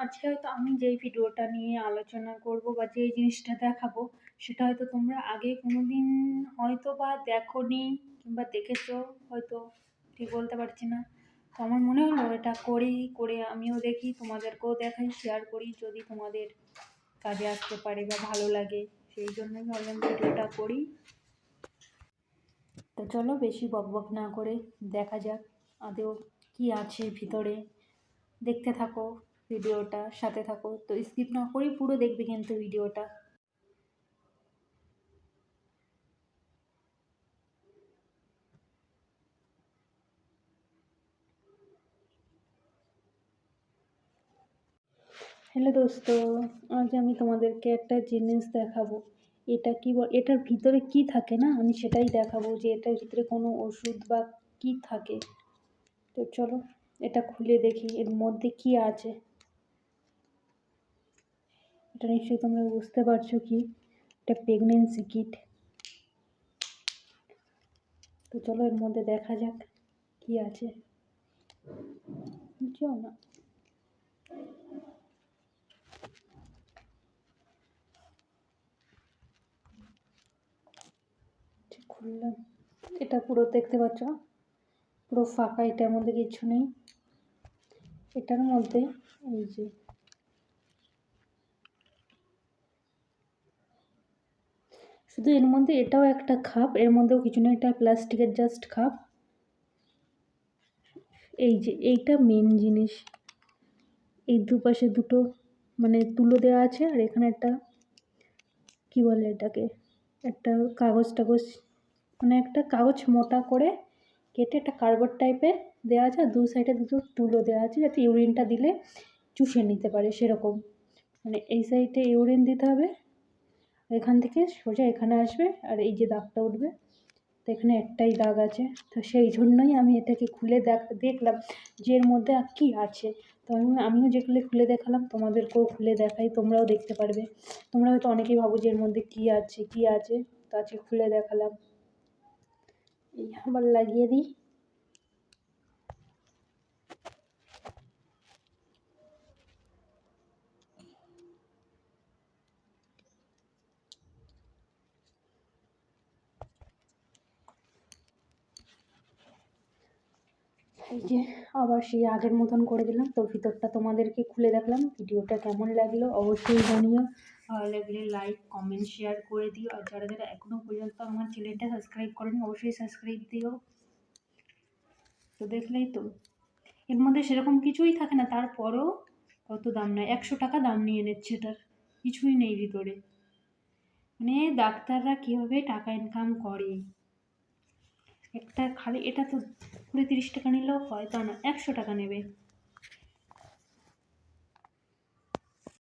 আজকে হয়তো আমি যেই ভিডিওটা নিয়ে আলোচনা করব বা যেই জিনিসটা দেখাবো সেটা হয়তো তোমরা আগে কোনোদিন হয়তো বা দেখোনি কিংবা দেখেছো, হয়তো ঠিক বলতে পারছি না। তো আমার মনে হলো এটা করে আমিও দেখি, তোমাদেরকেও দেখাই, শেয়ার করি, যদি তোমাদের কাজে আসতে পারে বা ভালো লাগে, সেই জন্যই ভাবলাম ভিডিওটা করি। তো চলো বেশি বকবক না করে দেখা যাক আদৌ কি আছে ভিতরে। দেখতে থাকো ভিডিওটা, সাথে থাকো, তো স্কিপ না করেই পুরো দেখবে কিন্তু ভিডিওটা। হ্যালো দোস্ত, আজ আমি তোমাদেরকে একটা জিনিস দেখাবো। এটা কি এটার ভিতরে কি থাকে না, আমি সেটাই দেখাবো যে এটার ভিতরে কোনো ওষুধ বা কি থাকে। তো চলো এটা খুলে দেখি এর মধ্যে কি আছে। এটা নিশ্চয়ই তোমরা বুঝতে পারছো কি, এটা প্রেগনেন্সি কিট। তো চলো এর মধ্যে দেখা যাক কি আছে। বুঝছো না, খুললাম। এটা পুরো দেখতে পাচ্ছ, পুরো ফাঁকা, এটার মধ্যে কিছু নেই। এটার মধ্যে এই যে শুধু এর মধ্যে এটাও একটা খাপ, এর মধ্যেও কিছু নেই, এটা প্লাস্টিকের জাস্ট খাপ। এই যে এইটা মেন জিনিস, এই দুপাশে দুটো মানে তুলো দেওয়া আছে, আর এখানে একটা কি বলে এটাকে, একটা কাগজ টাগজ, মানে একটা কাগজ মোটা করে কেটে একটা কার্ডবোর্ড টাইপের দেওয়া আছে, আর দু সাইডে দুটো তুলো দেওয়া আছে যাতে ইউরিনটা দিলে চুষে নিতে পারে সেরকম। মানে এই সাইডে ইউরিন দিতে হবে, এখান থেকে সোজা এখানে আসবে, আর এই যে দাগটা উঠবে, তো এখানে একটাই দাগ আছে। তো সেই জন্যই আমি এটাকে খুলে দেখলাম যে এর মধ্যে আর কী আছে। তো আমিও যেগুলো খুলে দেখালাম তোমাদেরকেও খুলে দেখাই, তোমরাও দেখতে পারবে। তোমরা হয়তো অনেকেই ভাবো যে এর মধ্যে কী আছে কী আছে, তো আজকে খুলে দেখালাম। এই আবার লাগিয়ে দিই। এই যে আবার সেই আগের মতন করে দিলাম। তো ভিতরটা তোমাদেরকে খুলে দেখলাম। ভিডিওটা কেমন লাগলো অবশ্যই জানিও, ভালো লাগলে লাইক কমেন্ট শেয়ার করে দিও, আর যারা যারা এখনও পর্যন্ত আমার চ্যানেলটা সাবস্ক্রাইব করেনি অবশ্যই সাবস্ক্রাইব দিও। তো দেখলেই তো, এর মধ্যে সেরকম কিছুই থাকে না, তারপরেও কত দাম নেয়, 100 টাকা দাম নিয়ে নিচ্ছে এটার, কিছুই নেই ভিতরে। মানে ডাক্তাররা কীভাবে টাকা ইনকাম করে, একটা খালি এটা তো 20-30 টাকা নিলেও হয়, তা না 100 টাকা নেবে।